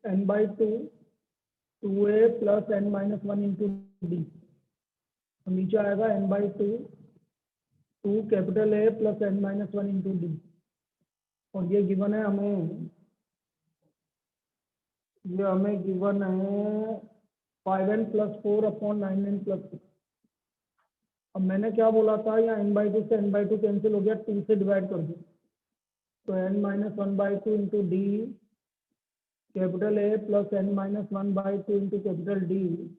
n by 2 2a plus n minus 1 into D, नीचे आएगा n by 2 2 capital A plus n minus 1 into D, और ये given है हमें, ये हमें गिवन है 5n plus 4 upon 9n plus 6। अब मैंने क्या बोला था, यहाँ n by 2 से n by 2 कैंसिल हो गया, 2 से डिवाइड कर दो, तो n minus 1 by 2 into D capital A plus n minus 1 by 2 into capital D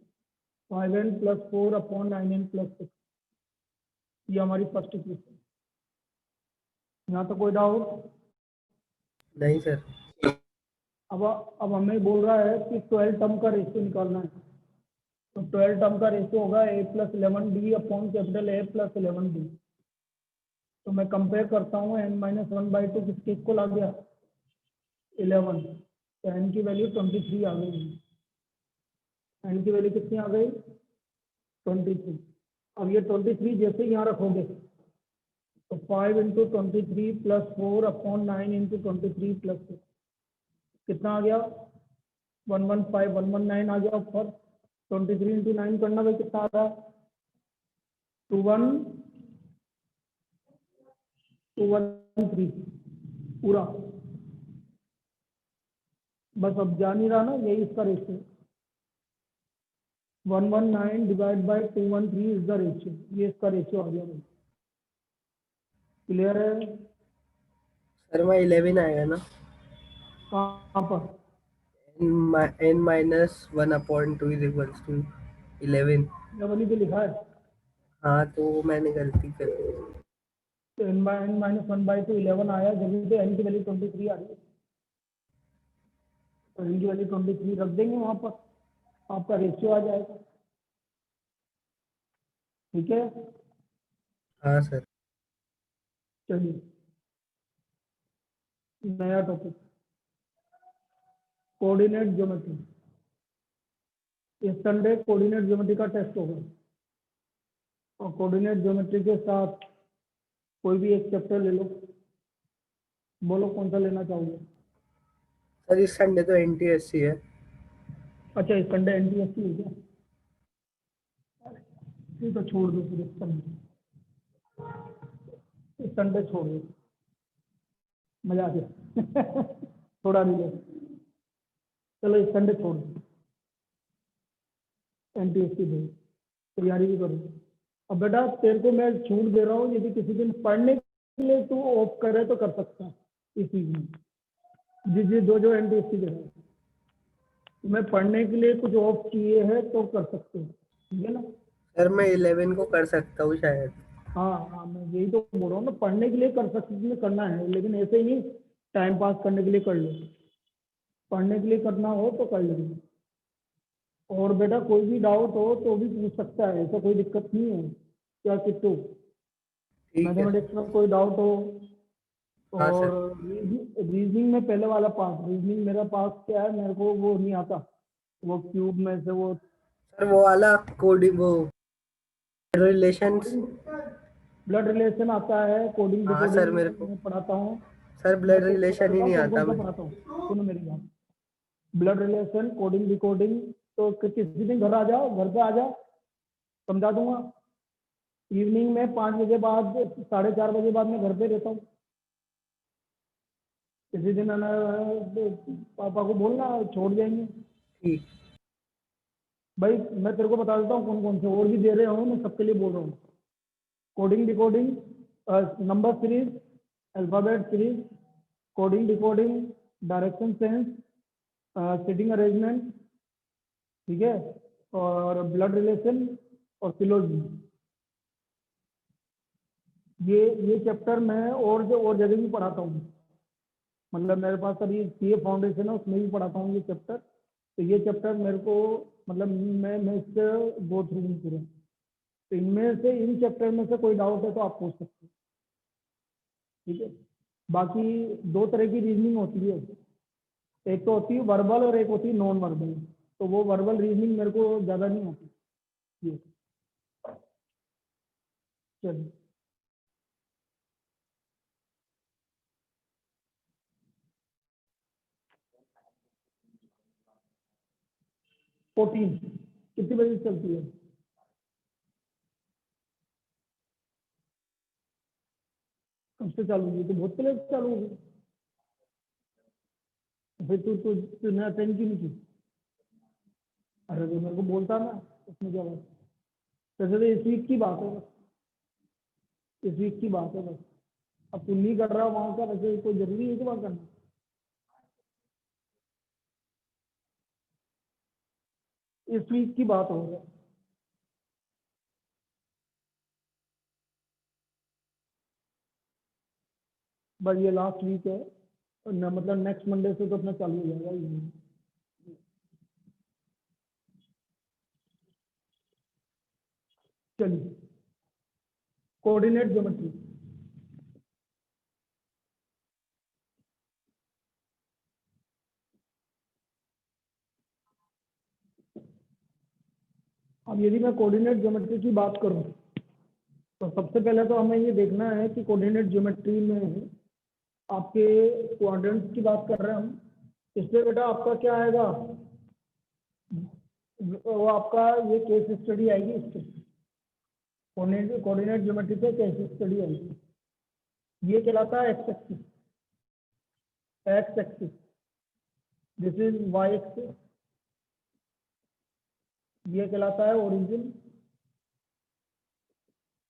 5n plus 4 upon 9n plus 6। ये हमारी फर्स्ट इक्वेशन। यहाँ तो कोई डाउट नहीं सर। अब हमें बोल रहा है कि 12 टर्म का रेशियो निकालना है, तो 12 टर्म का रेशियो होगा a plus 11d upon capital A plus 11d। तो मैं कंपेयर करता हूँ, n माइनस 1 बाई 2 किसके इक्वल आ गया 11, तो n की वैल्यू 23 आ गई, n की वैल्यू कितनी आ गई 23। अब ये 23 जैसे यहाँ रखोगे तो 5 into 23 plus 4 upon 9 into 23 plus 6 कितना आ गया 115 119 आ गया ऊपर। 23 इंटू 9 करना भाई, कितना आ रहा 213 पूरा। बस अब जा नहीं रहा ना, यही इसका ratio 119 divide by 213 is the ratio, ये इसका रेशियो आ गया भाई। क्लियर है सर मैं 11 आएगा ना, कहाँ पर n minus 1 upon 2 is equals to 11। वही पे लिखा है, हाँ तो मैंने गलती कर दी। तो n माइनस 1 बाई 2 11 आया, जब पे n की वैल्यू 23 आ रही है, तो n की वैल्यू 23 रख देंगे वहां पर, आपका रेशियो आ जाएगा। ठीक है हाँ सर। चलिए नया टॉपिक, कोऑर्डिनेट ज्योमेट्री। इस संडे कोऑर्डिनेट ज्योमेट्री का टेस्ट होगा, और कोऑर्डिनेट ज्योमेट्री के साथ कोई भी एक चैप्टर ले लो, बोलो कौन सा लेना चाहोगे। सर इस संडे तो NTSC है। अच्छा इस संडे NTSC है क्या, ये तो छोड़ दो फिर, इस संडे छोड़ दो, मजा आ गया थोड़ा रिलैक्स, चलो इस संडे छोड़ दो, NTSC दो, तैयारी भी करो। अब बेटा तेरे को मैं छूट दे रहा हूँ, यदि किसी दिन पढ़ने के लिए तू ऑफ करे तो कर सकता है इस चीज में, जी दो जो NTSC दे रहा है, मैं पढ़ने के लिए कुछ ऑफ किए हैं तो कर सकते हो, ठीक है ना। सर मैं 11 को कर सकता हूँ शायद। हाँ मैं यही तो बोल रहा हूँ ना, पढ़ने के लिए कर सकते, करना है, लेकिन ऐसे ही नहीं टाइम पास करने के लिए कर लो, पढ़ने के लिए करना हो तो कर लेंगे। और बेटा कोई भी डाउट हो तो भी पूछ सकता है, ऐसा कोई दिक्कत नहीं है, क्या किट्टू ठीक है। मैथमेटिक्स में कोई डाउट हो। हाँ और सर। रीजनिंग में पहले वाला पार्ट, रीजनिंग मेरा पास क्या है, मेरे को वो नहीं आता, वो क्यूब में से वो सर वो वाला कोडिंग, वो रिलेशंस। ब्लड रिलेशन आता है, कोडिंग हाँ सर मेरे डिकोडिंग को, मैं पढ़ाता हूँ। सर मैं ब्लड तेरे को बता रिलेशन ही देता हूँ नहीं कौन आता कौन सा मुझे। पढ़ाता हूँ, सुनो मेरी बात। ब्लड रिलेशन, कोडिंग डिकोडिंग, तो किसी दिन घर आ जाओ, घर पे आ जाओ, समझा दूंगा। इवनिंग में 5 बजे बाद, 4:30 बजे बाद मैं घर पे रहता हूँ। किसी दिन आना, पापा को बोलना छोड़ जाएंगे। ठीक। भाई मैं तेरे को बता देता हूँ कौन कौन से और भी दे रहे हो, मैं सबके लिए बोल रहा हूँ। Coding decoding, number series, alphabet series, coding decoding, direction sense, sitting arrangement, ठीक है, और ब्लड रिलेशन और फिलोजी। ये चैप्टर मैं और जगह भी पढ़ाता हूँ, मतलब मेरे पास अभी CA फाउंडेशन है, उसमें भी पढ़ाता हूँ ये चैप्टर। तो ये चैप्टर मेरे को, मतलब मैं इससे गो थ्रू नहीं करूँ, तो इनमें से इन चैप्टर में से कोई डाउट है तो आप पूछ सकते हैं, ठीक है। बाकी 2 तरह की रीजनिंग होती है, एक तो होती है वर्बल और एक होती है नॉन वर्बल। तो वो वर्बल रीजनिंग मेरे को ज़्यादा नहीं आती, ये चलिए। 14 कितनी बजे चलती है? कब से चालू हुई? तो बहुत पहले से चालू हुई। फिर तूने अटेंड क्यों नहीं की? अरे तो मेरे को बोलता ना, उसमें क्या बात? वैसे तो इस वीक की बात है बस, इस वीक की बात है बस। अब तू नहीं कर रहा वहां का, वैसे कोई जरूरी है कि वहां करना? इस वीक की बात हो रही है। बस ये लास्ट वीक है, मतलब नेक्स्ट मंडे से तो अपना चालू हो जाएगा ये। चलिए, कोऑर्डिनेट ज्योमेट्री। अब यदि मैं कोऑर्डिनेट ज्योमेट्री की बात करूं, तो सबसे पहले तो हमें ये देखना है कि कोऑर्डिनेट ज्योमेट्री में आपके क्वाड्रेंट्स की बात कर रहे हैं हम, इसलिए बेटा आपका क्या आएगा? वो आपका ये केस स्टडी आएगी, इससे कोऑर्डिनेट ज्योमेट्री पे केस स्टडी आएगी। ये कहलाता है x axis, x axis, this is y axis. ये कहलाता है ओरिजिन,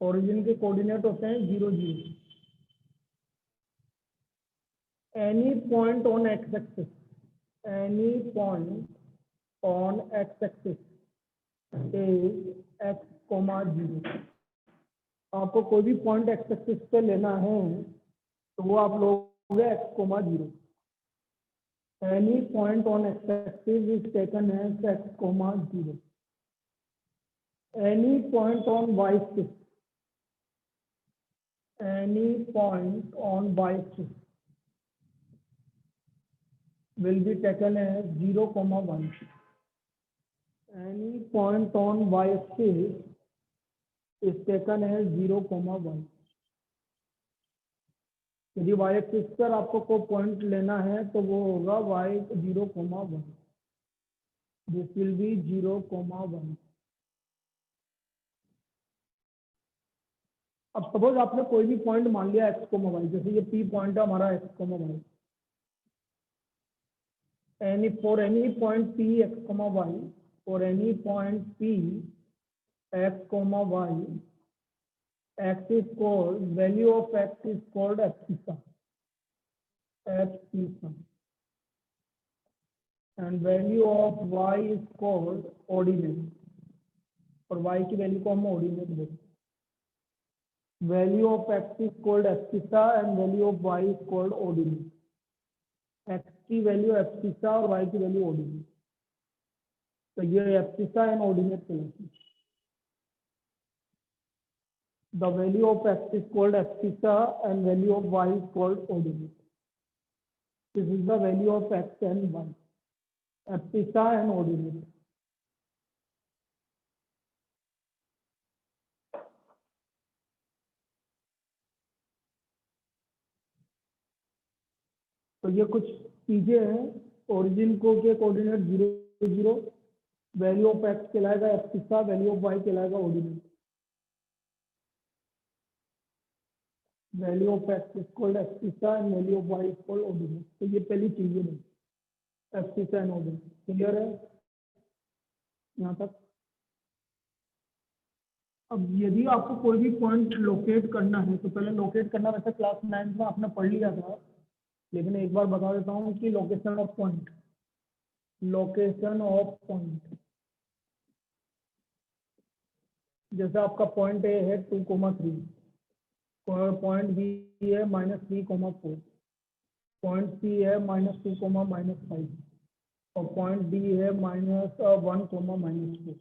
ओरिजिन के कोऑर्डिनेट होते हैं 0 0। Any point on x axis, any point on x axis is x comma 0। आपको कोई भी पॉइंट एक्स एक्सिस पे लेना है तो वो आप लोगे x comma 0। Any point on x axis is taken as x comma 0। Any point on y axis, any point on y-axis will be taken as 0, 1. Any point on y-axis is taken as 0, 1. यदि y-axis पर आपको कोई point लेना है तो वो होगा y 0, 1. This will be 0, 1. अब सपोज आपने कोई भी पॉइंट मान लिया x, y, जैसे ये P पॉइंट है हमारा x, y। For any point P x, y, for any point P x, y, x is called, value of x is called abscissa, abscissa, and value of y is called ordinate, और y की value को हम ordinate बोलते हैं। Value of x is called abscissa and value of y is called ordinate. x की value abscissa और y की value ordinate, तो ये abscissa and ordinate कहलाती है। The value of x is called abscissa and value of y is called ordinate. This is the value of x and y, abscissa and ordinate. तो ये कुछ चीजें हैं, ओरिजिन को के कोऑर्डिनेट 0, 0, वैल्यू ऑफ एक्स कहलाएगा एब्सिसा, वैल्यू ऑफ वाई कहलाएगा ordinate. Value of x is called abscissa and value of y is called ordinate. तो ये पहली चीजें नहीं, एब्सिसा एंड ऑर्डिनेट। क्लियर है यहाँ तक? अब यदि आपको कोई भी पॉइंट लोकेट करना है तो पहले लोकेट करना, वैसे क्लास 9 में आपने पढ़ लिया था, लेकिन एक बार बता देता हूँ कि location of point, location of point, जैसे आपका पॉइंट ए है 2,3, पॉइंट बी है -3,4, पॉइंट सी है -2,-5, और पॉइंट डी है -1, -4।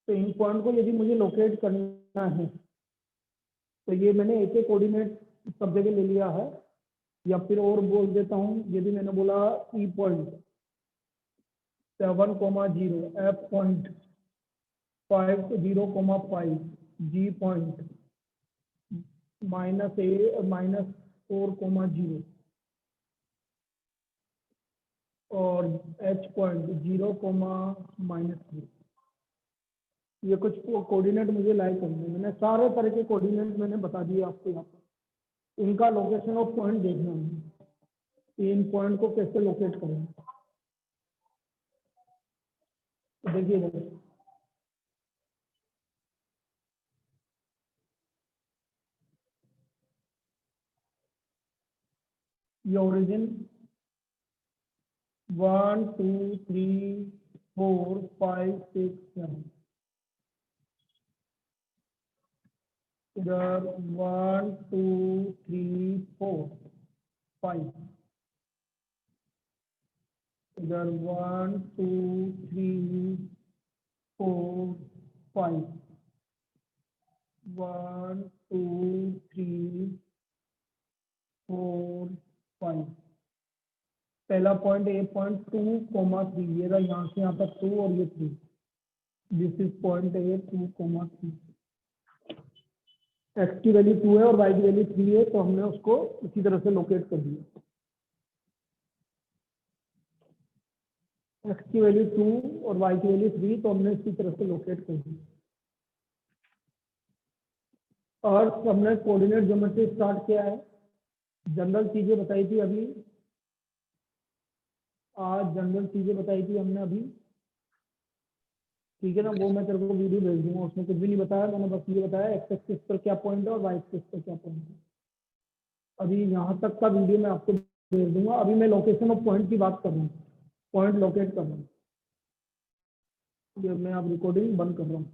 तो इन पॉइंट को यदि मुझे लोकेट करना है तो ये मैंने एक एक कोऑर्डिनेट सब जगह ले लिया है, या फिर और बोल देता हूँ, यदि मैंने बोला ई पॉइंट 7,0, एफ पॉइंट 5,0,5, जी पॉइंट -4,0, और h पॉइंट 0,-3। ये कुछ कोऑर्डिनेट मुझे लाइक करने, मैंने सारे तरह के कोऑर्डिनेट मैंने बता दिए आपको यहाँ पर। इनका लोकेशन ऑफ पॉइंट देखना है, इन पॉइंट को कैसे लोकेट करें। तो देखिए ये ओरिजिन 1 2 3 4 5 6 7, इधर 1 2 3 4 5, इधर 1 2 3 4 5, 1 2 3 4 5। पहला पॉइंट ए पॉइंट 2,3, ये रहा यहाँ से यहाँ तक 2 और ये 3। This is point A 2,3। X की वैल्यू 2 है और वाई की वैल्यू 3 है, तो हमने उसको इसी तरह से लोकेट कर दिया। एक्स की वैल्यू 2 और वाई की वैल्यू 3, तो हमने इसी तरह से लोकेट कर दी। और हमने कोऑर्डिनेट ज्योमेट्री स्टार्ट किया है। जनरल चीजें बताई थी अभी, आज जनरल चीजें बताई थी हमने अभी, ठीक है ना। वो मैं तेरे को वीडियो भेज दूंगा, उसमें कुछ भी नहीं बताया मैंने, बस ये बताया एक्स एक्सिस पर क्या पॉइंट है और वाई एक्सिस पर क्या पॉइंट है। अभी यहाँ तक का वीडियो मैं आपको भेज दूंगा। अभी मैं लोकेशन ऑफ पॉइंट की बात कर रहा हूँ, पॉइंट लोकेट कर रहा हूँ। ये मैं अब रिकॉर्डिंग बंद कर रहा हूँ।